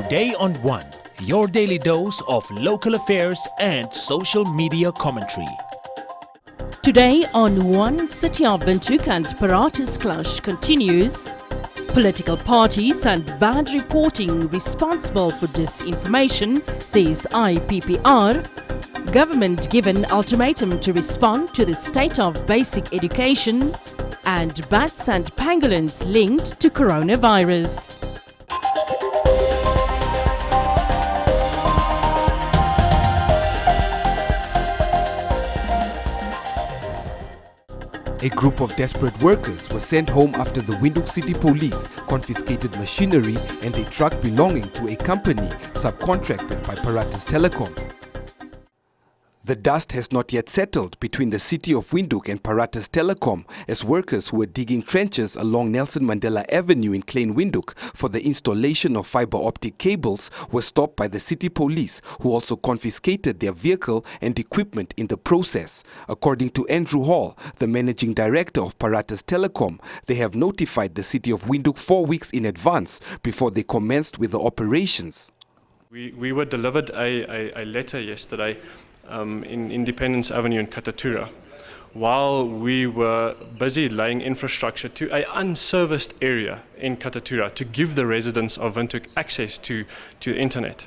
Today on One, your daily dose of local affairs and social media commentary. Today on One, City of Windhoek and Paratus clash continues. Political parties and bad reporting responsible for disinformation, says IPPR. Government given ultimatum to respond to the state of basic education. And bats and pangolins linked to coronavirus. A group of desperate workers were sent home after the Windhoek City Police confiscated machinery and a truck belonging to a company subcontracted by Paratus Telecom. The dust has not yet settled between the city of Windhoek and Paratus Telecom as workers who were digging trenches along Nelson Mandela Avenue in Klein Windhoek for the installation of fiber optic cables were stopped by the city police, who also confiscated their vehicle and equipment in the process. According to Andrew Hall, the managing director of Paratus Telecom, they have notified the city of Windhoek 4 weeks in advance before they commenced with the operations. We were delivered a letter yesterday in Independence Avenue in Katatura, while we were busy laying infrastructure to an unserviced area in Katatura to give the residents of Windhoek access to the internet.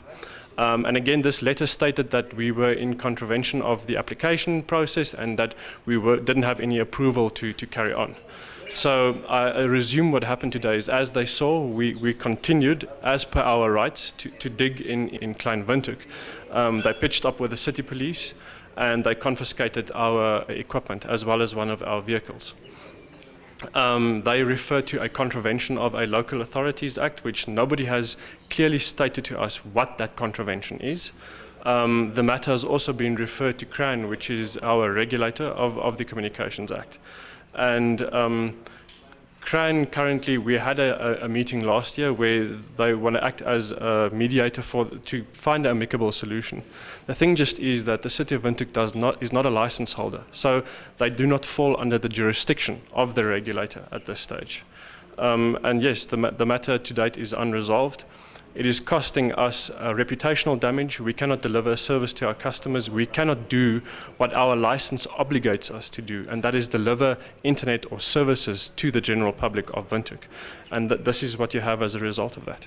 And again, this letter stated that we were in contravention of the application process and that we didn't have any approval to carry on. So I resume what happened today is, as they saw, we continued as per our rights to dig in Klein Windhoek. They pitched up with the city police and they confiscated our equipment as well as one of our vehicles. They refer to a contravention of a Local Authorities Act, which nobody has clearly stated to us what that contravention is. The matter has also been referred to CRAN, which is our regulator of the Communications Act. And CRAN currently, we had a meeting last year where they want to act as a mediator to find an amicable solution. The thing just is that the City of Windhoek is not a license holder, so they do not fall under the jurisdiction of the regulator at this stage. And yes, the matter to date is unresolved. It is costing us reputational damage. We cannot deliver a service to our customers. We cannot do what our license obligates us to do, and that is deliver internet or services to the general public of Windhoek. And this is what you have as a result of that.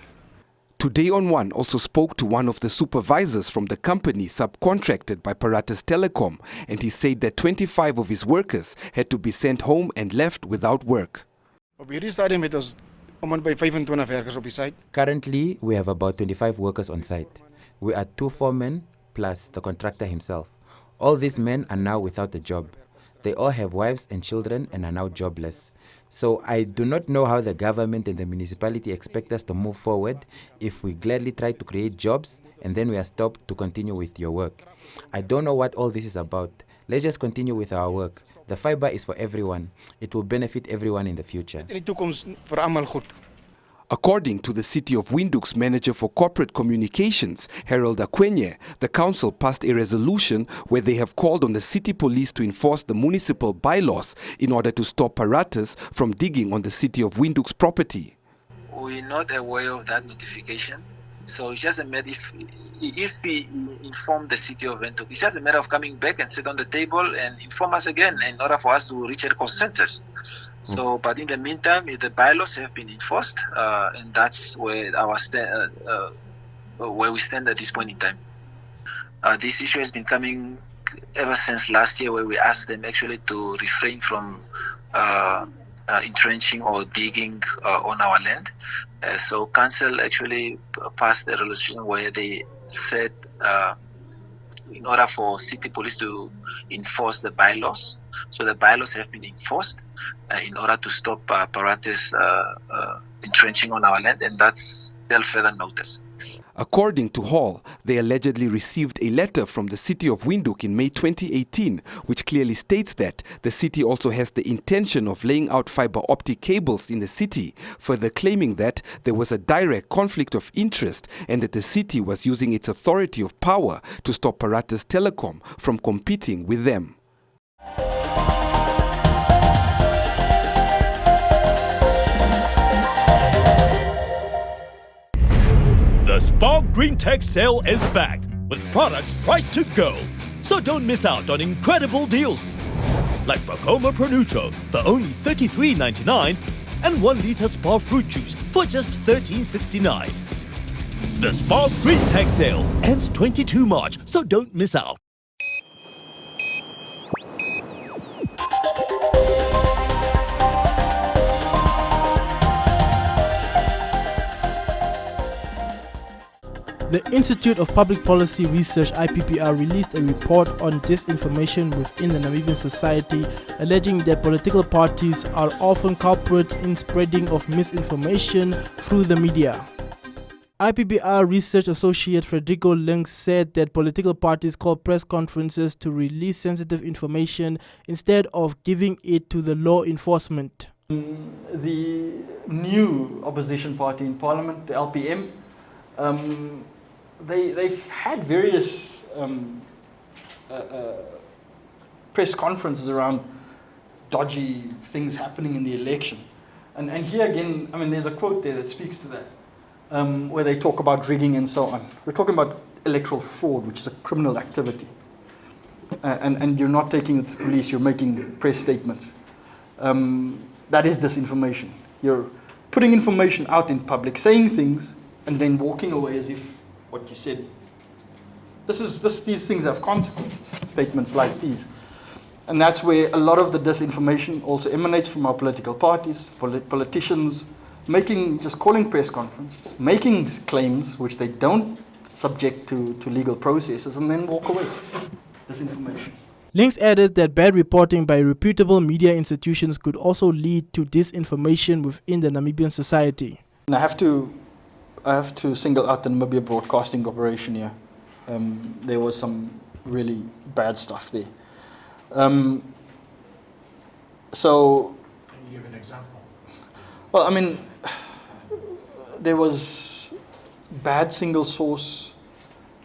Today on One also spoke to one of the supervisors from the company subcontracted by Paratus Telecom, and he said that 25 of his workers had to be sent home and left without work. Currently, we have about 25 workers on site. We are 2 foremen plus the contractor himself. All these men are now without a job. They all have wives and children and are now jobless. So I do not know how the government and the municipality expect us to move forward if we gladly try to create jobs and then we are stopped to continue with your work. I don't know what all this is about. Let's just continue with our work. The fiber is for everyone. It will benefit everyone in the future. According to the City of Windhoek's manager for corporate communications, Harold Akwenye, the council passed a resolution where they have called on the city police to enforce the municipal bylaws in order to stop Paratus from digging on the City of Windhoek's property. We're not aware of that notification. So it's just a matter, if we inform the City of Windhoek, it's just a matter of coming back and sit on the table and inform us again in order for us to reach a consensus. So, but in the meantime, the bylaws have been enforced, and that's where where we stand at this point in time. This issue has been coming ever since last year, where we asked them actually to refrain from entrenching or digging on our land. So council actually passed a resolution where they said in order for city police to enforce the bylaws, so the bylaws have been enforced in order to stop Paratus entrenching on our land, and that's till further notice. According to Hall, they allegedly received a letter from the City of Windhoek in May 2018, which clearly states that the city also has the intention of laying out fiber optic cables in the city, further claiming that there was a direct conflict of interest and that the city was using its authority of power to stop Paratus Telecom from competing with them. The Spot Green Tech sale is back with products priced to go. So don't miss out on incredible deals like Promotional Promotional for only $33.99 and 1 litre Spa fruit juice for just $13.69. The Spa Green Tech sale ends 22 March, so don't miss out. The Institute of Public Policy Research IPPR released a report on disinformation within the Namibian society, alleging that political parties are often culprits in spreading of misinformation through the media. IPPR Research Associate Frederico Lynx said that political parties call press conferences to release sensitive information instead of giving it to the law enforcement. The new opposition party in parliament, the LPM, they've had various press conferences around dodgy things happening in the election. And here again, I mean, there's a quote there that speaks to that, where they talk about rigging and so on. We're talking about electoral fraud, which is a criminal activity. And you're not taking it to police, you're making press statements. That is disinformation. You're putting information out in public, saying things, and then walking away as if what you said. These things have consequences, statements like these. And that's where a lot of the disinformation also emanates from our political parties, politicians, just calling press conferences, making claims which they don't subject to legal processes, and then walk away. Disinformation. Lynx added that bad reporting by reputable media institutions could also lead to disinformation within the Namibian society. And I have to single out the Namibia Broadcasting Corporation here. There was some really bad stuff there. So, can you give an example? Well, I mean, there was bad single source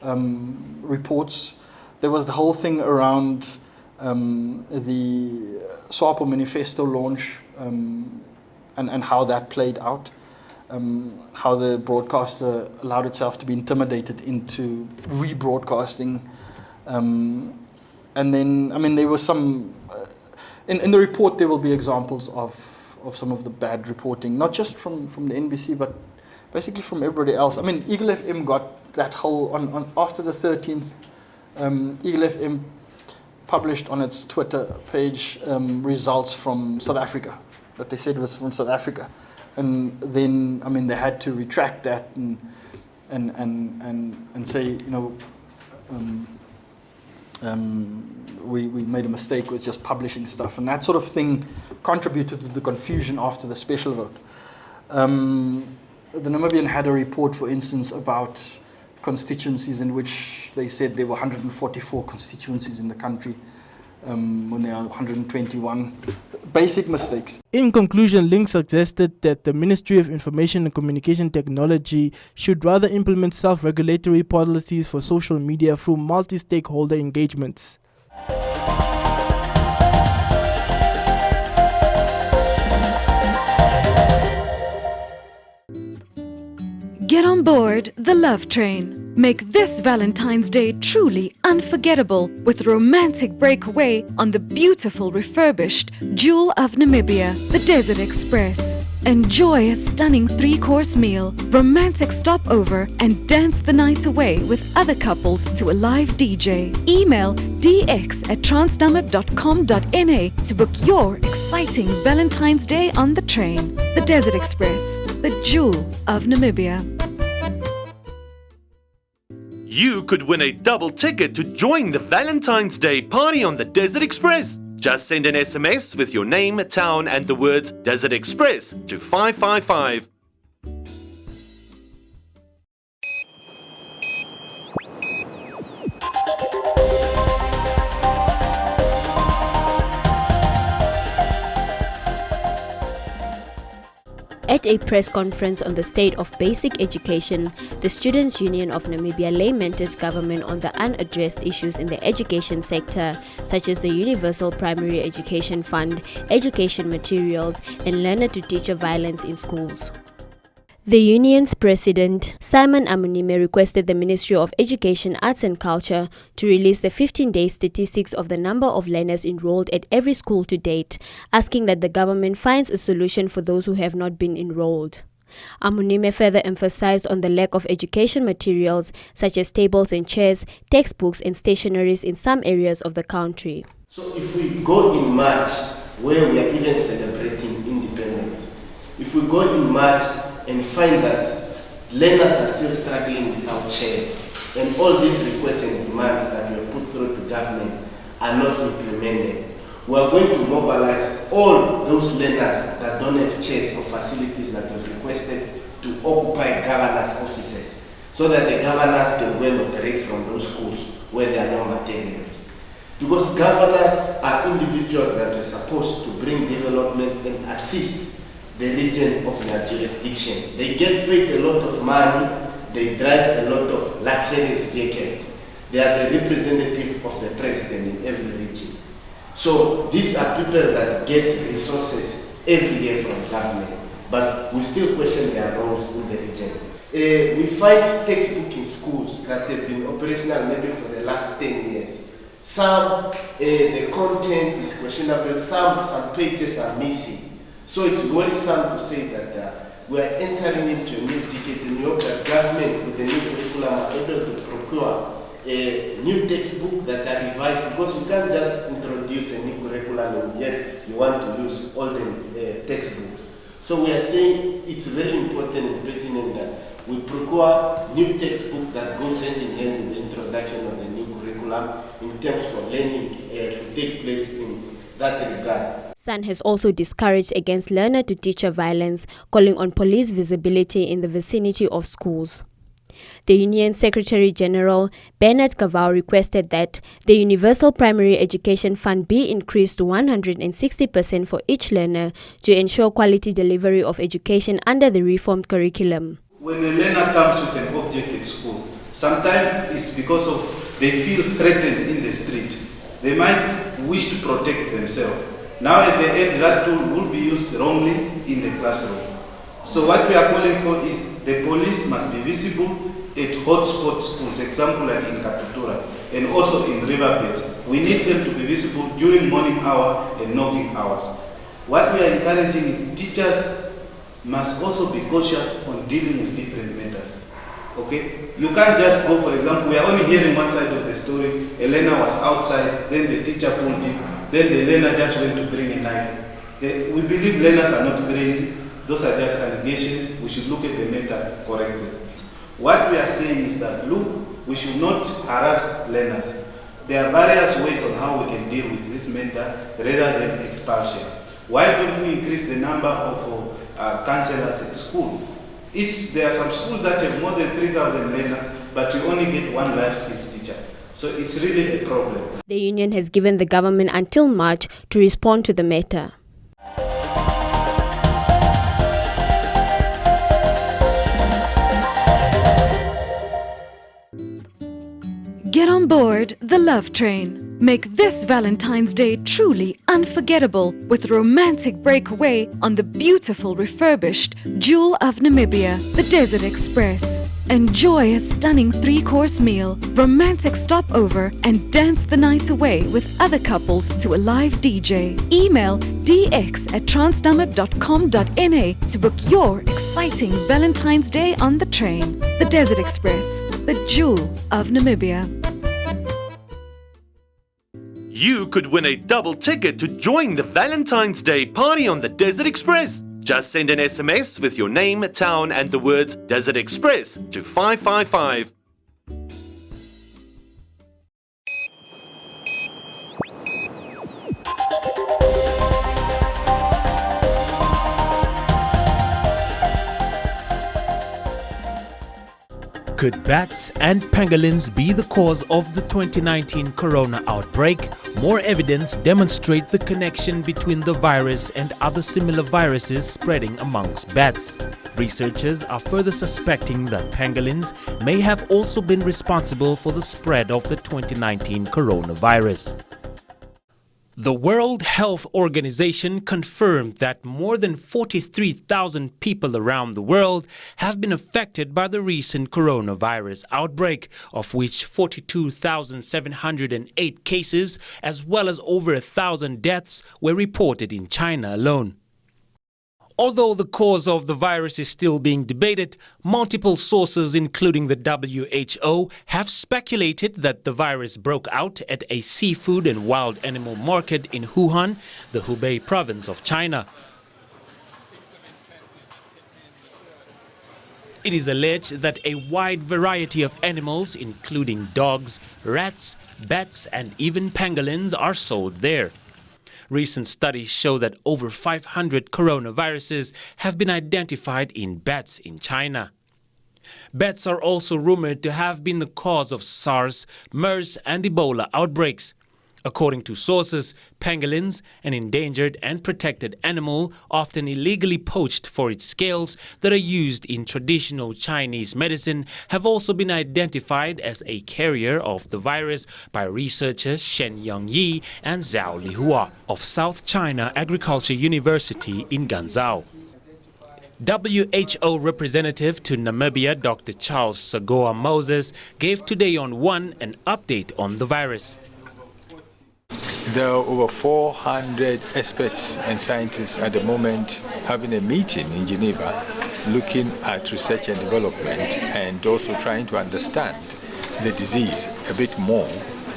reports. There was the whole thing around the SWAPO manifesto launch and how that played out. How the broadcaster allowed itself to be intimidated into rebroadcasting. And then, I mean, there was some, in the report there will be examples of some of the bad reporting, not just from the NBC, but basically from everybody else. I mean, Eagle FM got that whole, after the 13th, Eagle FM published on its Twitter page results from South Africa, that they said was from South Africa. And then, I mean, they had to retract that and say, you know, we made a mistake with just publishing stuff, and that sort of thing contributed to the confusion after the special vote. The Namibian had a report, for instance, about constituencies in which they said there were 144 constituencies in the country when there are 121. Basic mistakes. In conclusion, Lynx suggested that the Ministry of Information and Communication Technology should rather implement self-regulatory policies for social media through multi-stakeholder engagements. Get on board the Love Train. Make this Valentine's Day truly unforgettable with a romantic breakaway on the beautiful refurbished Jewel of Namibia, the Desert Express. Enjoy a stunning 3-course meal, romantic stopover, and dance the night away with other couples to a live DJ. Email dx@transnamib.com.na to book your exciting Valentine's Day on the train. The Desert Express, the Jewel of Namibia. You could win a double ticket to join the Valentine's Day party on the Desert Express. Just send an SMS with your name, town, and the words Desert Express to 555. At a press conference on the state of basic education, the Students' Union of Namibia lamented government on the unaddressed issues in the education sector, such as the Universal Primary Education Fund, education materials, and learner-to-teacher violence in schools. The union's president, Simon Amunime, requested the Ministry of Education, Arts and Culture to release the 15-day statistics of the number of learners enrolled at every school to date, asking that the government finds a solution for those who have not been enrolled. Amunime further emphasized on the lack of education materials such as tables and chairs, textbooks and stationeries in some areas of the country. So if we go in March, where we are even celebrating independence, if we go in March and find that learners are still struggling without chairs, and all these requests and demands that we have put through to government are not implemented, we are going to mobilize all those learners that don't have chairs or facilities that have requested to occupy governors' offices, so that the governors can go and operate from those schools where there are no materials. Because governors are individuals that are supposed to bring development and assist the region of their jurisdiction. They get paid a lot of money, they drive a lot of luxurious vehicles. They are the representative of the president in every region. So these are people that get resources every year from government, but we still question their roles in the region. We find textbooks in schools that have been operational maybe for the last 10 years. Some, the content is questionable, some pages are missing. So it's worrisome to say that we are entering into a new decade. The New York government with the new curriculum are able to procure a new textbook that are revised, because you can't just introduce a new curriculum and yet you want to use all the textbooks. So we are saying it's very important and pertinent that we procure new textbook that goes hand in hand with the introduction of the new curriculum in terms for learning to take place in that regard. SAN has also discouraged against learner-to-teacher violence, calling on police visibility in the vicinity of schools. The Union Secretary General Bernard Kavau requested that the Universal Primary Education Fund be increased to 160% for each learner to ensure quality delivery of education under the reformed curriculum. When a learner comes with an object at school, sometimes it's because of they feel threatened in the street. They might wish to protect themselves. Now at the end, that tool will be used wrongly in the classroom. So what we are calling for is the police must be visible at hotspot schools, example like in Katutura and also in Riverbed. We need them to be visible during morning hour and knocking hours. What we are encouraging is teachers must also be cautious on dealing with different matters. Okay? You can't just go, for example, we are only hearing one side of the story. A learner was outside, then the teacher pulled him, then the learner just went to bring a knife. We believe learners are not crazy. Those are just allegations. We should look at the matter correctly. What we are saying is that, look, we should not harass learners. There are various ways on how we can deal with this matter rather than expulsion. Why don't we increase the number of counselors at school? There are some schools that have more than 3,000 learners, but you only get one life skills teacher. So it's really a problem. The union has given the government until March to respond to the matter. Get on board the Love Train. Make this Valentine's Day truly unforgettable with a romantic breakaway on the beautiful refurbished Jewel of Namibia, the Desert Express. Enjoy a stunning 3-course meal, romantic stopover, and dance the night away with other couples to a live DJ. Email dx@transnamib.com.na to book your exciting Valentine's Day on the train. The Desert Express, the Jewel of Namibia. You could win a double ticket to join the Valentine's Day party on the Desert Express. Just send an SMS with your name, town, and the words Desert Express to 555. Could bats and pangolins be the cause of the 2019 corona outbreak? More evidence demonstrates the connection between the virus and other similar viruses spreading amongst bats. Researchers are further suspecting that pangolins may have also been responsible for the spread of the 2019 coronavirus. The World Health Organization confirmed that more than 43,000 people around the world have been affected by the recent coronavirus outbreak, of which 42,708 cases, as well as over 1,000 deaths, were reported in China alone. Although the cause of the virus is still being debated, multiple sources, including the WHO, have speculated that the virus broke out at a seafood and wild animal market in Wuhan, the Hubei province of China. It is alleged that a wide variety of animals, including dogs, rats, bats, and even pangolins, are sold there. Recent studies show that over 500 coronaviruses have been identified in bats in China. Bats are also rumored to have been the cause of SARS, MERS, and Ebola outbreaks. According to sources, pangolins, an endangered and protected animal often illegally poached for its scales that are used in traditional Chinese medicine, have also been identified as a carrier of the virus by researchers Shen Yongyi and Zhao Lihua of South China Agriculture University in Ganzhou. WHO representative to Namibia, Dr. Charles Sagoa Moses, gave Today on One an update on the virus. There are over 400 experts and scientists at the moment having a meeting in Geneva looking at research and development and also trying to understand the disease a bit more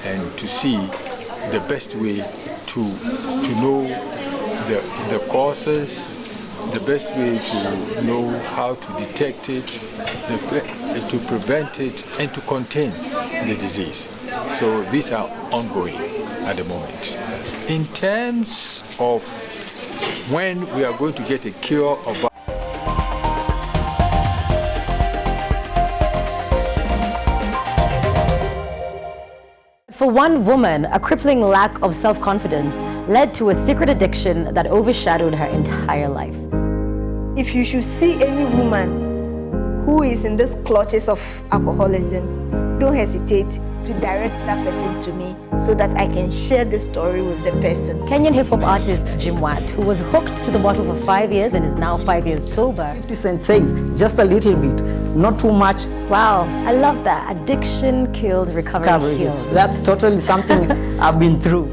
and to see the best way to know the causes, the best way to know how to detect it, to prevent it, and to contain the disease. So these are ongoing at the moment. In terms of when we are going to get a cure of For one woman, a crippling lack of self-confidence led to a secret addiction that overshadowed her entire life. If you should see any woman who is in this clutches of alcoholism, don't hesitate to direct that person to me so that I can share the story with the person. Kenyan hip-hop artist Jim Watt, who was hooked to the bottle for 5 years and is now 5 years sober. 50 Cent says, just a little bit, not too much. Wow, I love that. Addiction kills, recovery heals. That's totally something I've been through.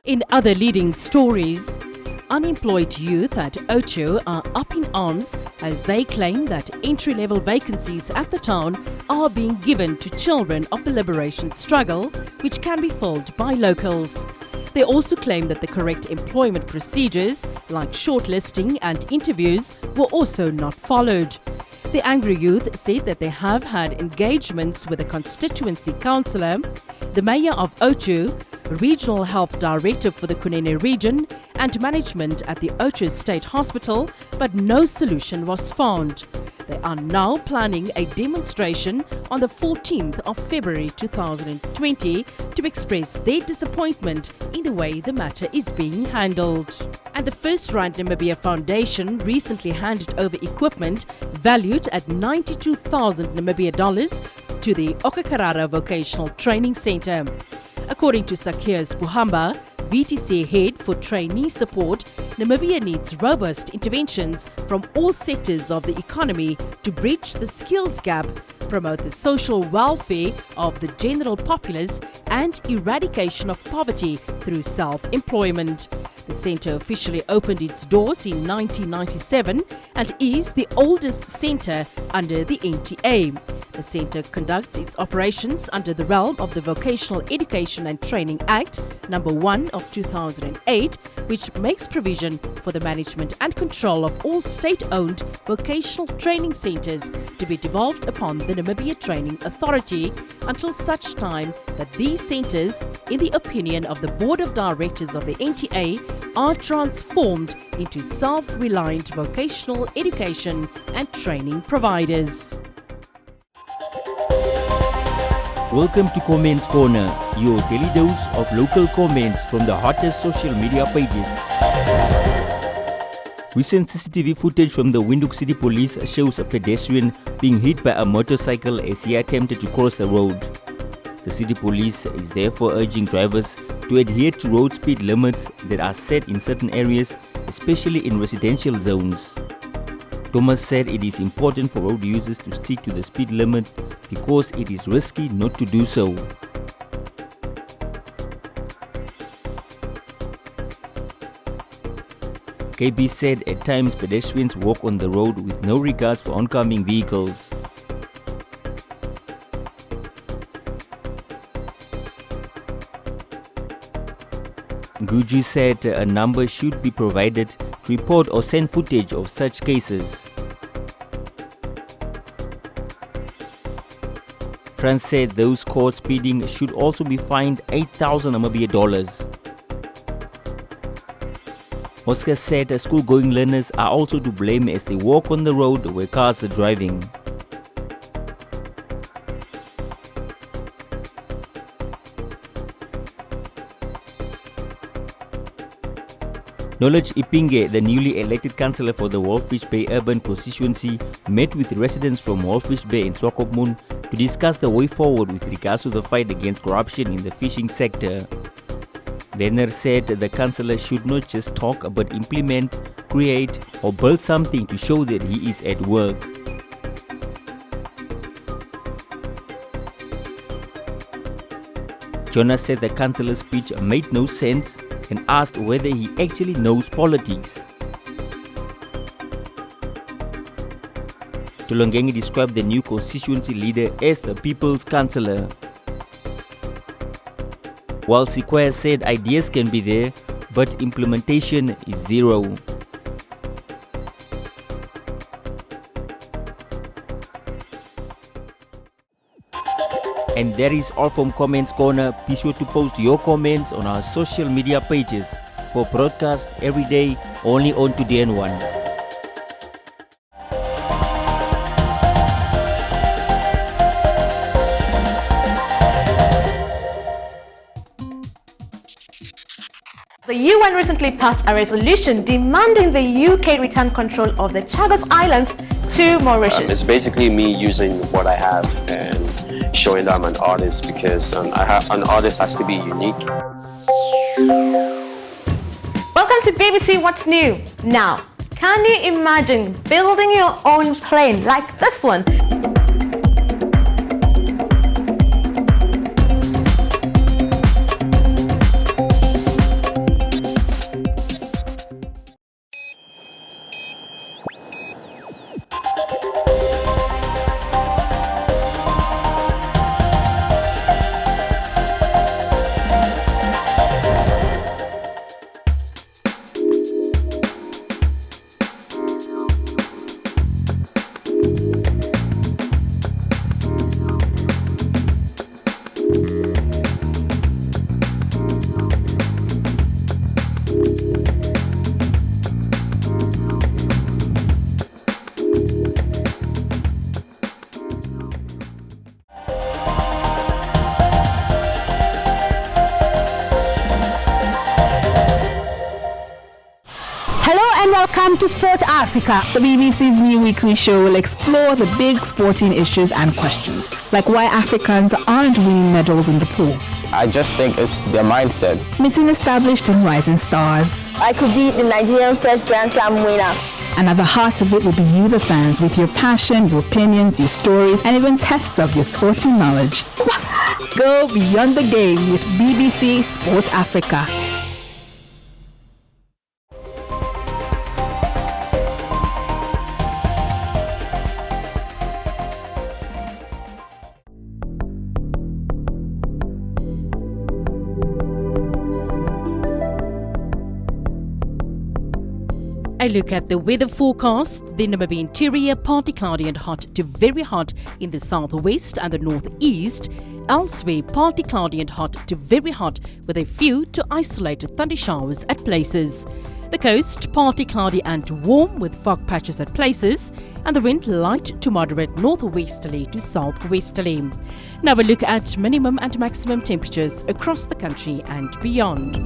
In other leading stories, unemployed youth at Ocho are up in arms as they claim that entry-level vacancies at the town are being given to children of the liberation struggle, which can be filled by locals. They also claim that the correct employment procedures, like shortlisting and interviews, were also not followed. The angry youth said that they have had engagements with the constituency councillor, the mayor of Ocho, Regional Health Director for the Kunene region, and management at the Ocho State Hospital, but no solution was found. They are now planning a demonstration on the 14th of February 2020 to express their disappointment in the way the matter is being handled. And the First Right Namibia Foundation recently handed over equipment valued at 92,000 Namibia dollars to the Okakarara Vocational Training Center. According to Zacchaeus Puhamba, VTC head for trainee support, Namibia needs robust interventions from all sectors of the economy to bridge the skills gap, promote the social welfare of the general populace, and eradication of poverty through self-employment. The centre officially opened its doors in 1997 and is the oldest centre under the NTA. The centre conducts its operations under the realm of the Vocational Education and Training Act No. 1 of 2008, which makes provision for the management and control of all state-owned vocational training centres to be devolved upon the Namibia Training Authority until such time that these centres, in the opinion of the Board of Directors of the NTA, are transformed into self-reliant vocational education and training providers. Welcome to Comments Corner, your daily dose of local comments from the hottest social media pages. Recent CCTV footage from the Windhoek City Police shows a pedestrian being hit by a motorcycle as he attempted to cross the road. The City Police is therefore urging drivers to adhere to road speed limits that are set in certain areas, especially in residential zones. Thomas said it is important for road users to stick to the speed limit because it is risky not to do so. KB said at times pedestrians walk on the road with no regards for oncoming vehicles. Guji said a number should be provided to report or send footage of such cases. France said those caught speeding should also be fined 8,000 Namibia dollars. Oscar said school-going learners are also to blame as they walk on the road where cars are driving. Knowledge Ipinge, the newly elected councillor for the Walfish Bay Urban Constituency, met with residents from Walfish Bay and Swakopmund to discuss the way forward with regards to the fight against corruption in the fishing sector. Denner said the councillor should not just talk but implement, create or build something to show that he is at work. Jonas said the councillor's speech made no sense and asked whether he actually knows politics. Tulongengi described the new constituency leader as the people's councillor. While Sequoia said ideas can be there, but implementation is zero. And that is all from Comments Corner. Be sure to post your comments on our social media pages for broadcast every day only on Today and One. The UN recently passed a resolution demanding the UK return control of the Chagos Islands to Mauritius. It's basically me using what I have and showing that I'm an artist, because an artist has to be unique. Welcome to BBC What's New. Now, can you imagine building your own plane like this one? Welcome to Sport Africa. The BBC's new weekly show will explore the big sporting issues and questions, like why Africans aren't winning medals in the pool. I just think it's their mindset. Meeting established and rising stars. I could be the Nigerian first Grand Slam winner. And at the heart of it will be you, the fans, with your passion, your opinions, your stories, and even tests of your sporting knowledge. Go beyond the game with BBC Sport Africa. A look at the weather forecast. The Namibia interior, partly cloudy and hot to very hot in the southwest and the northeast. Elsewhere, partly cloudy and hot to very hot with a few to isolated thunder showers at places. The coast partly cloudy and warm with fog patches at places, and the wind light to moderate northwesterly to southwesterly. Now we look at minimum and maximum temperatures across the country and beyond.